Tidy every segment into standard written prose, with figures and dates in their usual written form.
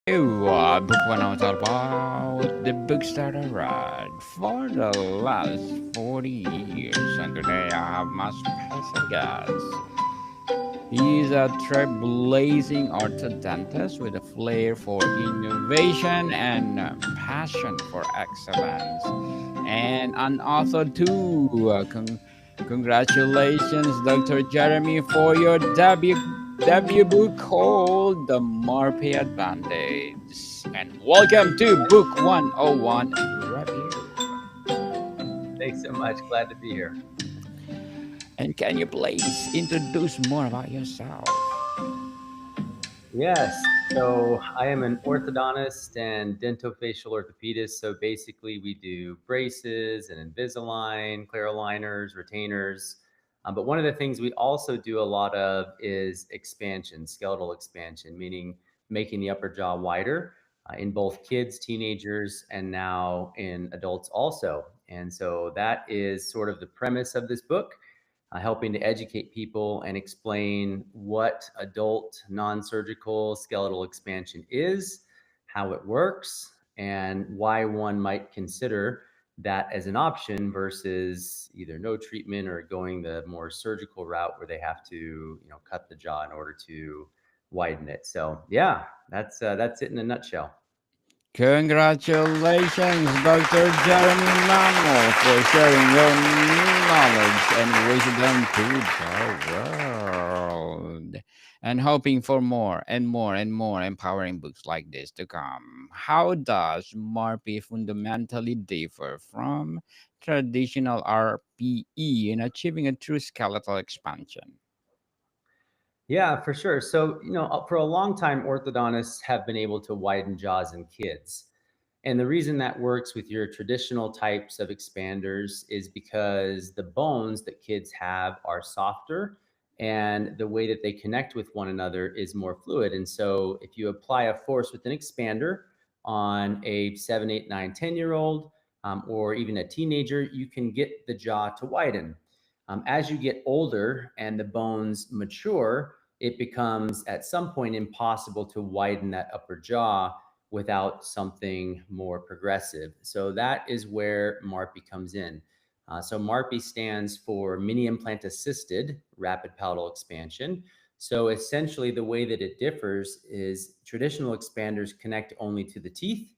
Book one I was about the books that I read for the last 40 years. And today I have my special guest. He's a trailblazing orthodontist with a flair for innovation and passion for excellence. And an author too. Congratulations, Dr. Jeremy, for your debut book called The Morphe Advantage. And welcome to Book 101 Review. Thanks so much. Glad to be here. And can you please introduce more about yourself? Yes. So I am an orthodontist and dentofacial orthopedist. So basically, we do braces and Invisalign, clear aligners, retainers. But one of the things we also do a lot of is expansion, skeletal expansion, meaning making the upper jaw wider in both kids, teenagers, and now in adults also. And so that is sort of the premise of this book. Helping to educate people and explain what adult non-surgical skeletal expansion is, how it works, and why one might consider that as an option versus either no treatment or going the more surgical route where they have to, cut the jaw in order to widen it. So yeah, that's it in a nutshell. Congratulations, Dr. Jeremy Manuele, for sharing your knowledge and wisdom to the world. And hoping for more and more and more empowering books like this to come. How does MARPE fundamentally differ from traditional RPE in achieving a true skeletal expansion? Yeah, for sure. So, for a long time, orthodontists have been able to widen jaws in kids. And the reason that works with your traditional types of expanders is because the bones that kids have are softer and the way that they connect with one another is more fluid. And so if you apply a force with an expander on a 7, 8, 9, 10 year old, or even a teenager, you can get the jaw to widen. As you get older and the bones mature, it becomes at some point impossible to widen that upper jaw without something more progressive. So that is where MARPE comes in. So MARPE stands for mini implant assisted rapid palatal expansion. So essentially, the way that it differs is traditional expanders connect only to the teeth.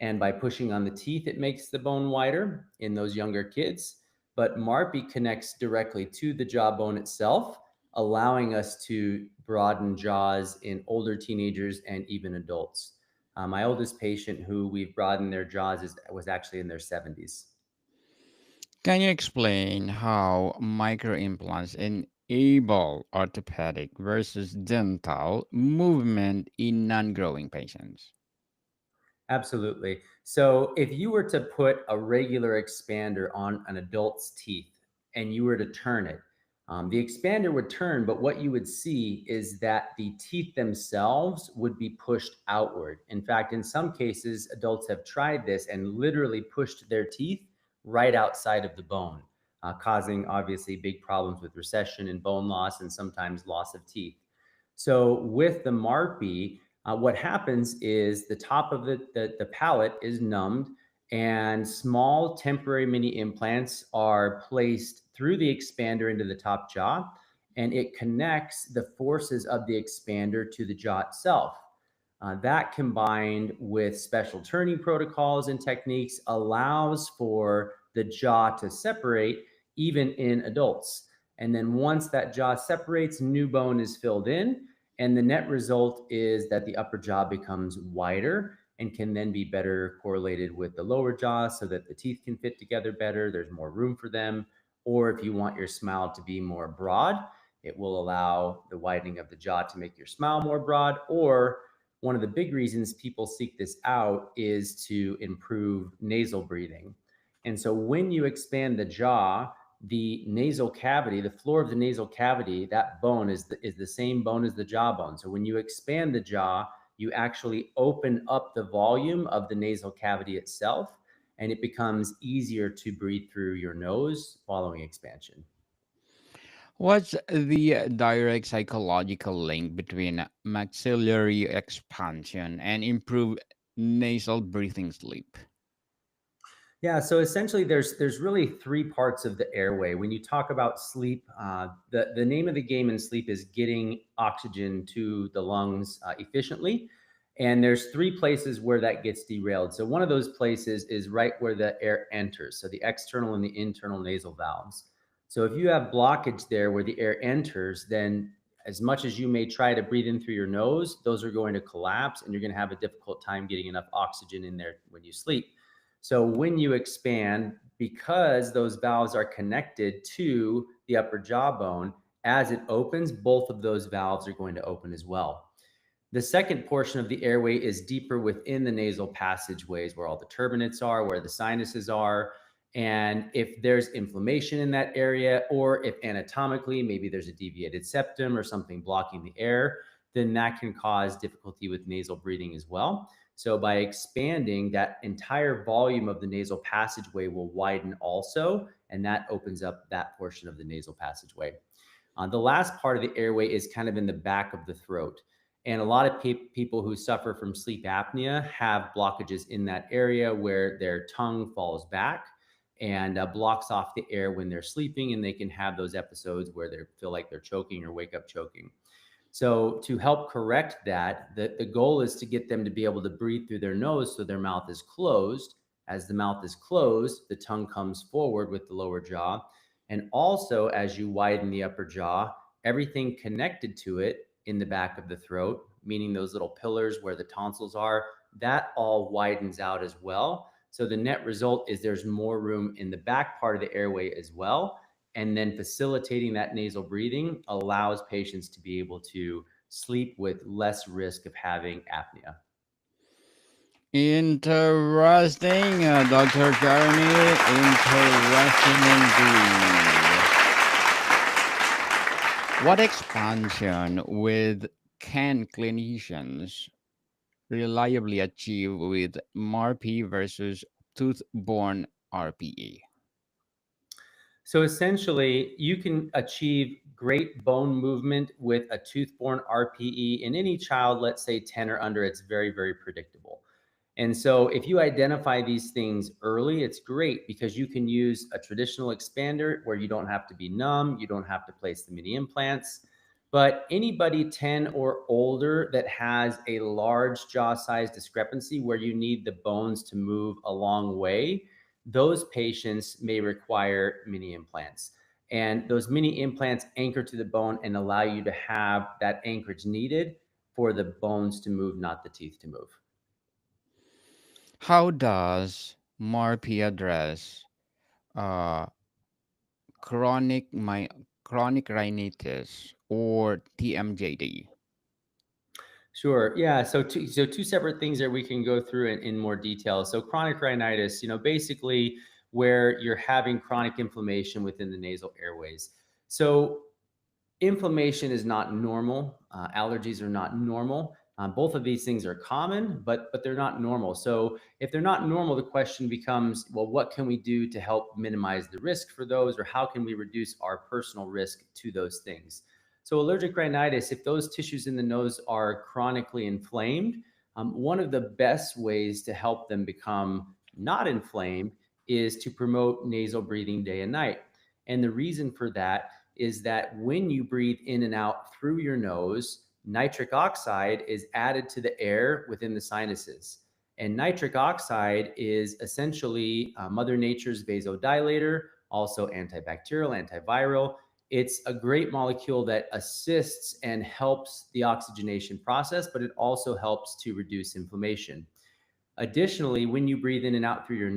And by pushing on the teeth, it makes the bone wider in those younger kids. But MARPE connects directly to the jawbone itself, allowing us to broaden jaws in older teenagers and even adults. My oldest patient who we've broadened their jaws was actually in their 70s. Can you explain how microimplants enable orthopedic versus dental movement in non growing patients? Absolutely. So if you were to put a regular expander on an adult's teeth and you were to turn it, the expander would turn, but what you would see is that the teeth themselves would be pushed outward. In fact, in some cases, adults have tried this and literally pushed their teeth right outside of the bone, causing obviously big problems with recession and bone loss and sometimes loss of teeth. So with the MARPE, what happens is the top of the palate is numbed and small temporary mini implants are placed through the expander into the top jaw, and it connects the forces of the expander to the jaw itself. That combined with special turning protocols and techniques allows for the jaw to separate even in adults. And then once that jaw separates, new bone is filled in. And the net result is that the upper jaw becomes wider and can then be better correlated with the lower jaw so that the teeth can fit together better. There's more room for them. Or if you want your smile to be more broad, it will allow the widening of the jaw to make your smile more broad. Or one of the big reasons people seek this out is to improve nasal breathing. And so when you expand the jaw, the nasal cavity, the floor of the nasal cavity, that bone is the same bone as the jawbone. So when you expand the jaw, you actually open up the volume of the nasal cavity itself, and it becomes easier to breathe through your nose following expansion. What's the direct psychological link between maxillary expansion and improved nasal breathing sleep? Yeah, so essentially, there's really three parts of the airway. When you talk about sleep, the name of the game in sleep is getting oxygen to the lungs efficiently, and there's three places where that gets derailed. So one of those places is right where the air enters, so the external and the internal nasal valves. So if you have blockage there where the air enters, then as much as you may try to breathe in through your nose, those are going to collapse, and you're going to have a difficult time getting enough oxygen in there when you sleep. So when you expand, because those valves are connected to the upper jawbone, as it opens, both of those valves are going to open as well. The second portion of the airway is deeper within the nasal passageways where all the turbinates are, where the sinuses are. And if there's inflammation in that area, or if anatomically maybe there's a deviated septum or something blocking the air, then that can cause difficulty with nasal breathing as well. So by expanding, that entire volume of the nasal passageway will widen also, and that opens up that portion of the nasal passageway. The last part of the airway is kind of in the back of the throat. And a lot of people who suffer from sleep apnea have blockages in that area where their tongue falls back and blocks off the air when they're sleeping. And they can have those episodes where they feel like they're choking or wake up choking. So, to help correct that, the goal is to get them to be able to breathe through their nose so their mouth is closed. As the mouth is closed, the tongue comes forward with the lower jaw. And also, as you widen the upper jaw, everything connected to it in the back of the throat, meaning those little pillars where the tonsils are, that all widens out as well. So, the net result is there's more room in the back part of the airway as well, and then facilitating that nasal breathing allows patients to be able to sleep with less risk of having apnea. Interesting, Dr. Jeremy. Interesting indeed. What expansion with can clinicians reliably achieve with MARP versus tooth-borne RPE? So essentially, you can achieve great bone movement with a tooth-borne RPE in any child, let's say 10 or under. It's very, very predictable. And so if you identify these things early, it's great because you can use a traditional expander where you don't have to be numb, you don't have to place the mini implants. But anybody 10 or older that has a large jaw size discrepancy where you need the bones to move a long way, those patients may require mini implants. And those mini implants anchor to the bone and allow you to have that anchorage needed for the bones to move, not the teeth to move. How does MARP address uh, chronic my chronic rhinitis or TMJD? Sure. Yeah. So two separate things that we can go through in more detail. So chronic rhinitis, basically where you're having chronic inflammation within the nasal airways. So inflammation is not normal. Allergies are not normal. Both of these things are common, but they're not normal. So if they're not normal, the question becomes, well, what can we do to help minimize the risk for those, or how can we reduce our personal risk to those things? So allergic rhinitis, if those tissues in the nose are chronically inflamed, one of the best ways to help them become not inflamed is to promote nasal breathing day and night. And the reason for that is that when you breathe in and out through your nose, nitric oxide is added to the air within the sinuses. And nitric oxide is essentially Mother Nature's vasodilator, also antibacterial, antiviral. It's a great molecule that assists and helps the oxygenation process, but it also helps to reduce inflammation. Additionally, when you breathe in and out through your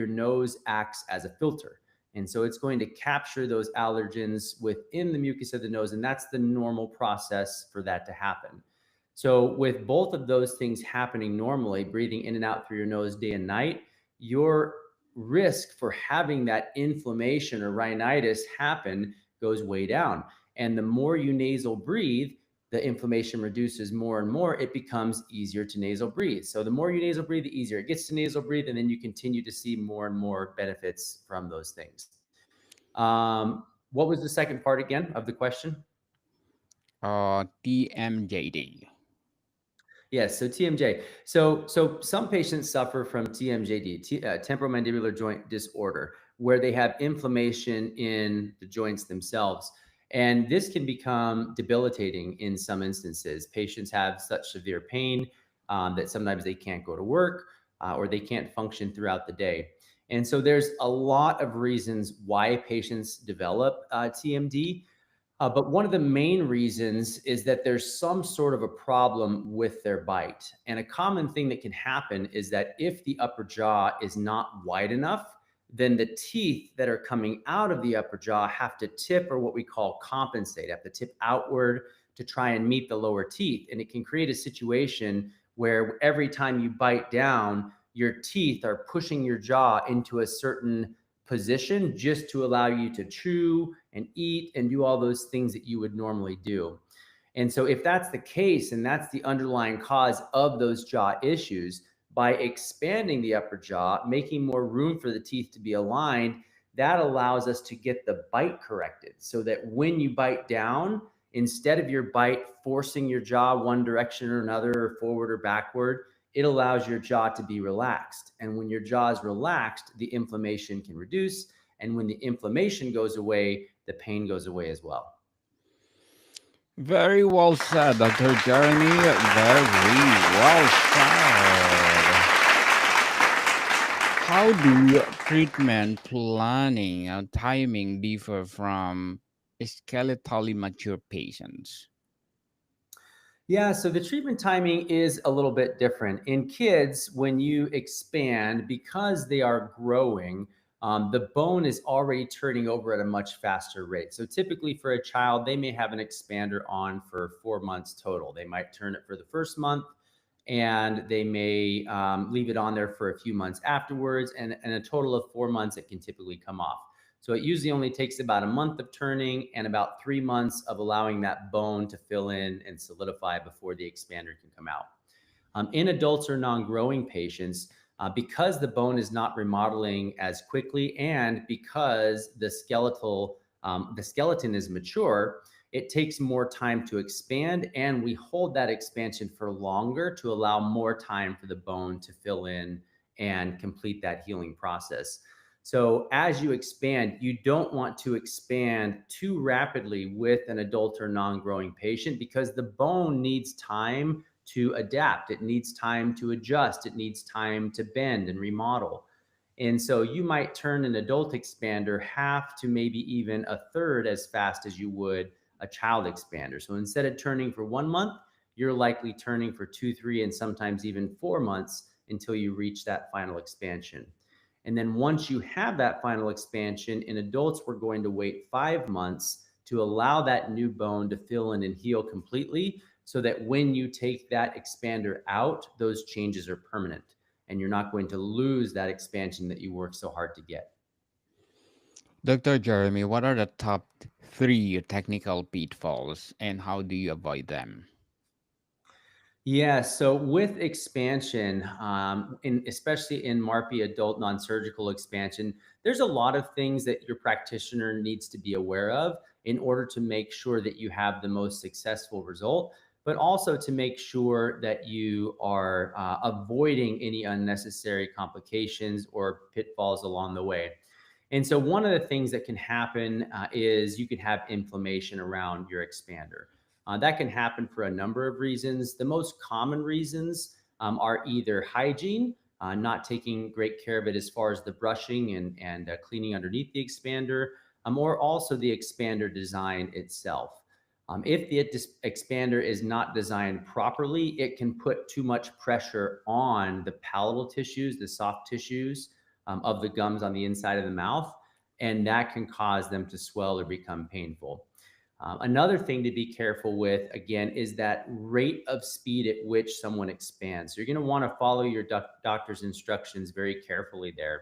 nose acts as a filter. And so it's going to capture those allergens within the mucus of the nose. And that's the normal process for that to happen. So, with both of those things happening normally, breathing in and out through your nose day and night, your risk for having that inflammation or rhinitis happen goes way down. And the more you nasal breathe, the inflammation reduces more and more, it becomes easier to nasal breathe. So the more you nasal breathe, the easier it gets to nasal breathe, and then you continue to see more and more benefits from those things. Um, What was the second part again of the question? TMJD. Yes, so TMJ. So some patients suffer from TMJD, temporomandibular joint disorder, where they have inflammation in the joints themselves. And this can become debilitating in some instances. Patients have such severe pain that sometimes they can't go to work or they can't function throughout the day. And so there's a lot of reasons why patients develop TMD. But one of the main reasons is that there's some sort of a problem with their bite. And a common thing that can happen is that if the upper jaw is not wide enough, then the teeth that are coming out of the upper jaw have to tip, or what we call compensate, have to tip outward to try and meet the lower teeth. And it can create a situation where every time you bite down, your teeth are pushing your jaw into a certain position just to allow you to chew and eat and do all those things that you would normally do. And so, if that's the case, and that's the underlying cause of those jaw issues, by expanding the upper jaw, making more room for the teeth to be aligned, that allows us to get the bite corrected so that when you bite down, instead of your bite forcing your jaw one direction or another, or forward or backward, it allows your jaw to be relaxed. And when your jaw is relaxed, the inflammation can reduce. And when the inflammation goes away, the pain goes away as well. Very well said, Dr. Jeremy. Very well said. How do treatment planning and timing differ from skeletally mature patients? Yeah, so the treatment timing is a little bit different. In kids, when you expand, because they are growing, the bone is already turning over at a much faster rate. So typically for a child, they may have an expander on for 4 months total. They might turn it for the first month, and they may leave it on there for a few months afterwards. And a total of 4 months, it can typically come off. So it usually only takes about a month of turning and about 3 months of allowing that bone to fill in and solidify before the expander can come out. In adults or non-growing patients, because the bone is not remodeling as quickly, and because the skeleton is mature, it takes more time to expand, and we hold that expansion for longer to allow more time for the bone to fill in and complete that healing process. So as you expand, you don't want to expand too rapidly with an adult or non-growing patient, because the bone needs time to adapt. It needs time to adjust. It needs time to bend and remodel. And so you might turn an adult expander half to maybe even a third as fast as you would a child expander. So instead of turning for 1 month, you're likely turning for 2, 3, and sometimes even 4 months until you reach that final expansion. And then once you have that final expansion, in adults, we're going to wait 5 months to allow that new bone to fill in and heal completely, so that when you take that expander out, those changes are permanent and you're not going to lose that expansion that you worked so hard to get. Dr. Jeremy, what are the top three technical pitfalls and how do you avoid them? Yeah, so with expansion, especially in MARPI adult non-surgical expansion, there's a lot of things that your practitioner needs to be aware of in order to make sure that you have the most successful result, but also to make sure that you are avoiding any unnecessary complications or pitfalls along the way. And so one of the things that can happen is you can have inflammation around your expander. That can happen for a number of reasons. The most common reasons are either hygiene, not taking great care of it as far as the brushing and cleaning underneath the expander, or also the expander design itself. If the expander is not designed properly, it can put too much pressure on the palatal tissues, the soft tissues of the gums on the inside of the mouth, and that can cause them to swell or become painful. Another thing to be careful with, again, is that rate of speed at which someone expands. So you're going to want to follow your doctor's instructions very carefully there.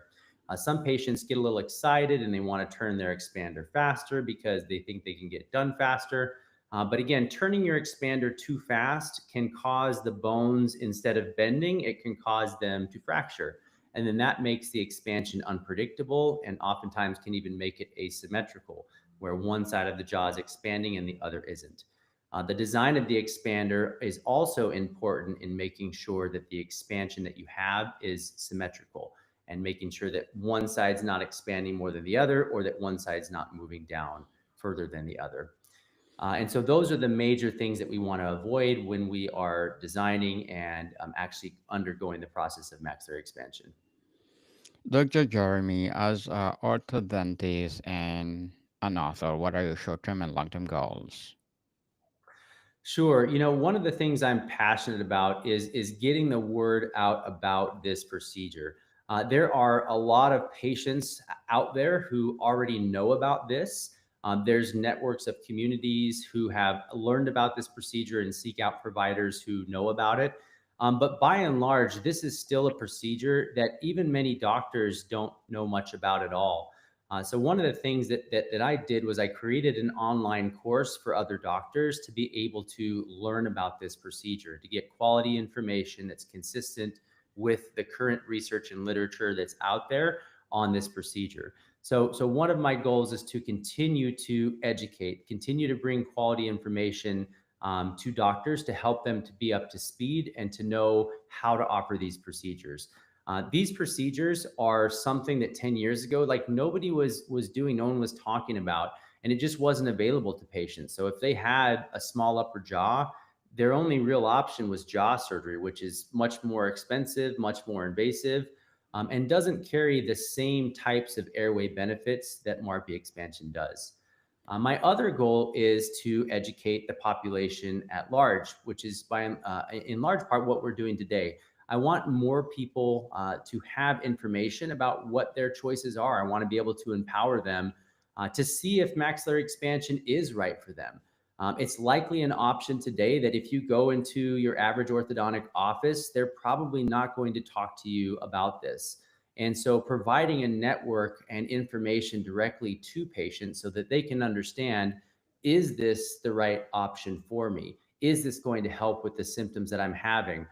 Some patients get a little excited and they want to turn their expander faster because they think they can get done faster. But again, turning your expander too fast can cause the bones, instead of bending, it can cause them to fracture. And then that makes the expansion unpredictable and oftentimes can even make it asymmetrical. where one side of the jaw is expanding and the other isn't. The design of the expander is also important in making sure that the expansion that you have is symmetrical and making sure that one side's not expanding more than the other, or that one side's not moving down further than the other. And so those are the major things that we want to avoid when we are designing and actually undergoing the process of maxillary expansion. Dr. Jeremy, as an orthodontist and an author, what are your short-term and long-term goals? Sure. One of the things I'm passionate about is getting the word out about this procedure. There are a lot of patients out there who already know about this. There's networks of communities who have learned about this procedure and seek out providers who know about it. But by and large, this is still a procedure that even many doctors don't know much about at all. So one of the things that I did was I created an online course for other doctors to be able to learn about this procedure, to get quality information that's consistent with the current research and literature that's out there on this procedure. So one of my goals is to continue to educate, continue to bring quality information to doctors to help them to be up to speed and to know how to offer these procedures. These procedures are something that 10 years ago, like nobody was doing, no one was talking about, and it just wasn't available to patients. So if they had a small upper jaw, their only real option was jaw surgery, which is much more expensive, much more invasive, and doesn't carry the same types of airway benefits that MARPE expansion does. My other goal is to educate the population at large, which is in large part what we're doing today. I want more people to have information about what their choices are. I want to be able to empower them to see if maxillary expansion is right for them. It's likely an option today that if you go into your average orthodontic office, they're probably not going to talk to you about this. And so providing a network and information directly to patients so that they can understand, is this the right option for me? Is this going to help with the symptoms that I'm having?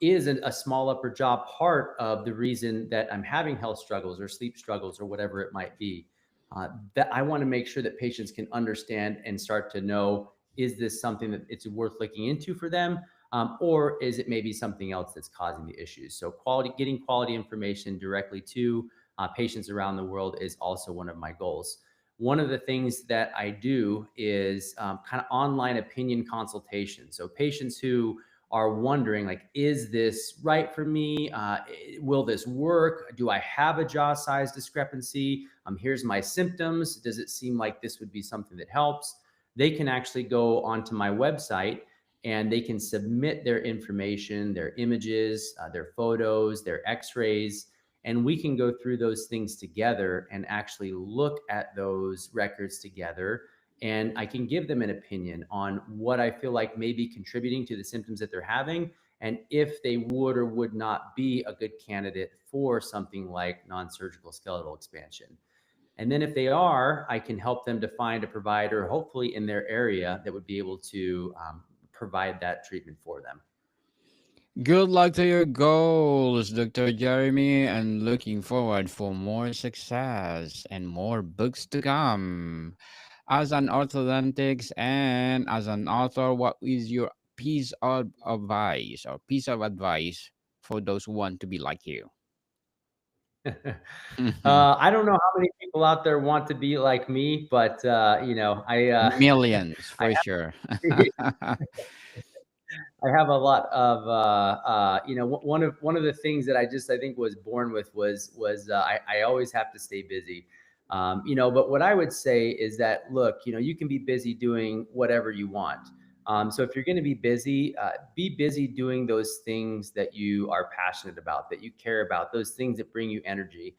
Is a small upper jaw part of the reason that I'm having health struggles or sleep struggles or whatever it might be? That I want to make sure that patients can understand and start to know, is this something that it's worth looking into for them? Or is it maybe something else that's causing the issues? So getting quality information directly to patients around the world is also one of my goals. One of the things that I do is kind of online opinion consultation. So patients who are wondering, like, is this right for me? Will this work? Do I have a jaw size discrepancy? Here's my symptoms. Does it seem like this would be something that helps? They can actually go onto my website and they can submit their information, their images, their photos, their x-rays, and we can go through those things together and actually look at those records together. And I can give them an opinion on what I feel like may be contributing to the symptoms that they're having, and if they would or would not be a good candidate for something like non-surgical skeletal expansion. And then if they are, I can help them to find a provider, hopefully in their area, that would be able to provide that treatment for them. Good luck to your goals, Dr. Jeremy, and looking forward for more success and more books to come. As an orthodontics and as an author, what is your piece of advice for those who want to be like you? I don't know how many people out there want to be like me, but Millions I for sure. I have a lot of one of the things that I think was born with was I always have to stay busy. But what I would say is that, look, you can be busy doing whatever you want. So if you're going to be busy doing those things that you are passionate about, that you care about, those things that bring you energy.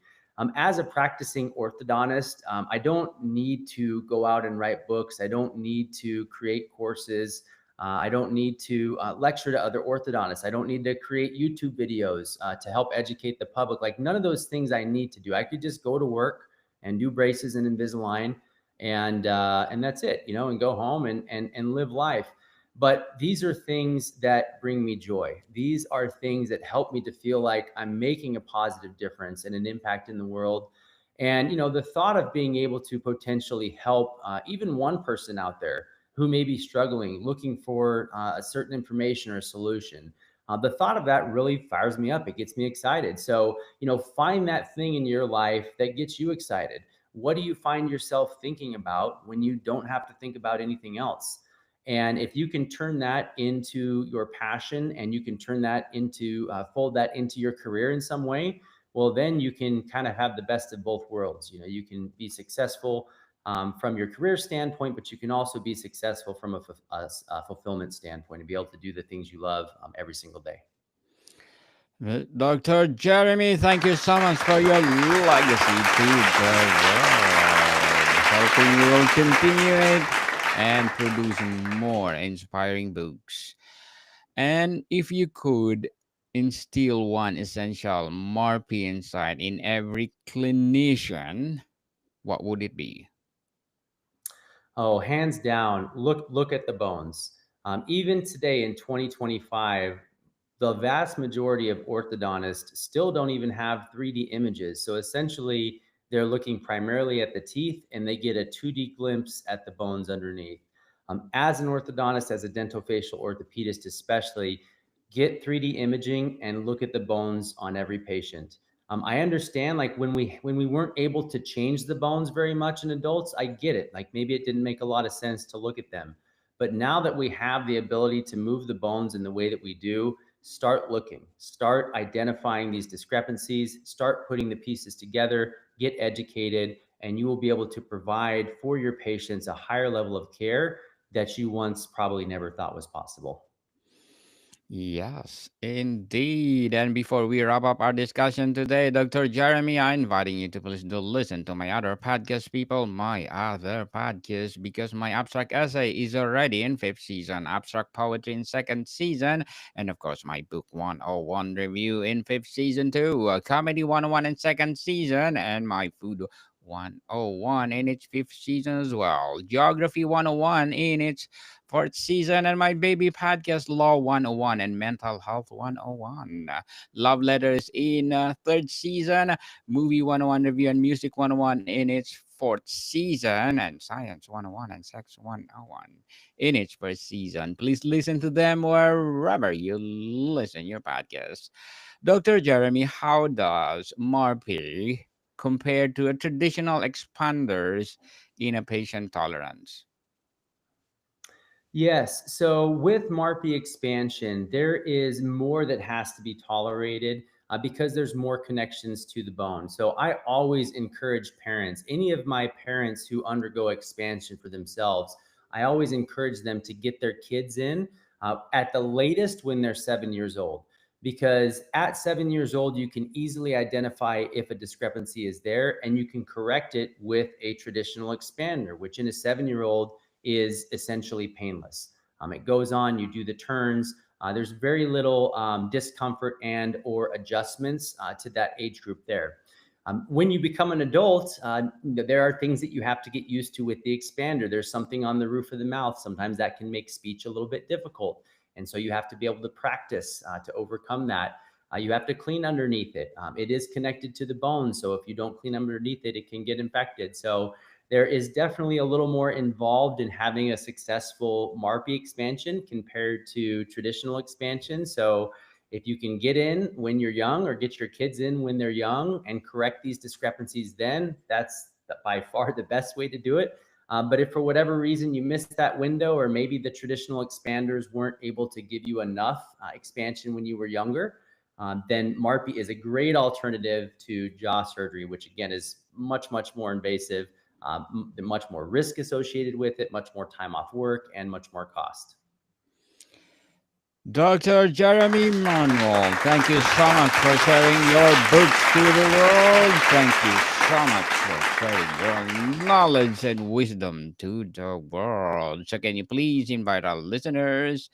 As a practicing orthodontist, I don't need to go out and write books. I don't need to create courses. I don't need to lecture to other orthodontists. I don't need to create YouTube videos to help educate the public. Like, none of those things I need to do. I could just go to work and do braces and Invisalign, and that's it, and go home and live life. But these are things that bring me joy. These are things that help me to feel like I'm making a positive difference and an impact in the world. And the thought of being able to potentially help even one person out there who may be struggling, looking for a certain information or a solution, the thought of that really fires me up. It gets me excited. So, find that thing in your life that gets you excited. What do you find yourself thinking about when you don't have to think about anything else? And if you can turn that into your passion, and you can turn that into fold that into your career in some way, well, then you can kind of have the best of both worlds. You can be successful from your career standpoint, but you can also be successful from a fulfillment standpoint and be able to do the things you love every single day. Dr. Jeremy, thank you so much for your legacy to the world. Hoping you will continue it and producing more inspiring books. And if you could instill one essential MARPI insight in every clinician, what would it be? Oh, hands down, look at the bones. Even today in 2025, the vast majority of orthodontists still don't even have 3D images. So essentially, they're looking primarily at the teeth, and they get a 2D glimpse at the bones underneath. As an orthodontist, as a dental facial orthopedist, especially, get 3D imaging and look at the bones on every patient. I understand, like, when we weren't able to change the bones very much in adults, I get it. Like, maybe it didn't make a lot of sense to look at them. But now that we have the ability to move the bones in the way that we do, start looking, start identifying these discrepancies, start putting the pieces together, get educated, and you will be able to provide for your patients a higher level of care that you once probably never thought was possible. Yes, indeed. And before we wrap up our discussion today, Dr. Jeremy, I'm inviting you to please do listen to my other podcast, people, my other podcast, because my abstract essay is already in fifth season, abstract poetry in second season, and of course, my book 101 review in fifth season too, comedy 101 in second season, and my food 101 in its fifth season as well, geography 101 in its fourth season, and my baby podcast Law 101 and Mental Health 101. Love Letters in third season, Movie 101 Review and Music 101 in its fourth season, and Science 101 and Sex 101 in its first season. Please listen to them wherever you listen your podcast. Dr. Jeremy, how does MARPI compare to a traditional expanders in a patient tolerance? Yes. So with MARPI expansion, there is more that has to be tolerated because there's more connections to the bone. So I always encourage parents, any of my parents who undergo expansion for themselves, I always encourage them to get their kids in at the latest when they're 7 years old. Because at 7 years old, you can easily identify if a discrepancy is there, and you can correct it with a traditional expander, which in a 7-year-old is essentially painless. It goes on, you do the turns. There's very little discomfort and or adjustments to that age group there. When you become an adult, there are things that you have to get used to with the expander. There's something on the roof of the mouth. Sometimes that can make speech a little bit difficult. And so you have to be able to practice to overcome that. You have to clean underneath it. It is connected to the bone. So if you don't clean underneath it, it can get infected. So there is definitely a little more involved in having a successful MARPI expansion compared to traditional expansion. So if you can get in when you're young, or get your kids in when they're young and correct these discrepancies, then that's by far the best way to do it. But if for whatever reason you missed that window, or maybe the traditional expanders weren't able to give you enough expansion when you were younger, then MARPI is a great alternative to jaw surgery, which again is much more invasive, much more risk associated with it, much more time off work, and much more cost. Dr. Jeremy Manuel, thank you so much for sharing your books to the world. Thank you so much for sharing your knowledge and wisdom to the world. So, can you please invite our listeners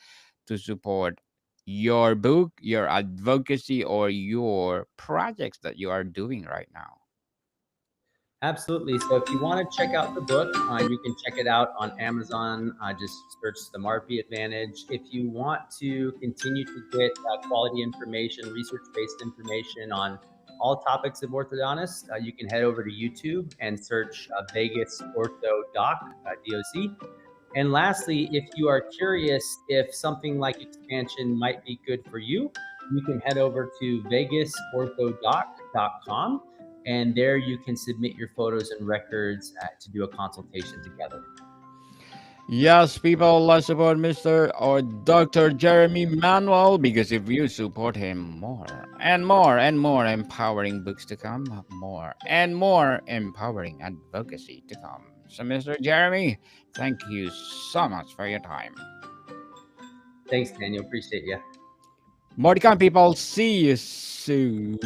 to support your book, your advocacy, or your projects that you are doing right now? Absolutely. So if you want to check out the book, you can check it out on Amazon. Just search the MARPI Advantage. If you want to continue to get quality information, research based information on all topics of orthodontist, you can head over to YouTube and search Vegas Ortho Doc, DOC. And lastly, if you are curious if something like expansion might be good for you, you can head over to vegasorthodoc.com, and there you can submit your photos and records to do a consultation together. Yes, people, let's support Mr. or Dr. Jeremy Manuel, because if you support him, more and more and more empowering books to come, more and more empowering advocacy to come. So, Mr. Jeremy, thank you so much for your time. Thanks, Daniel. Appreciate you. More to come, people. See you soon.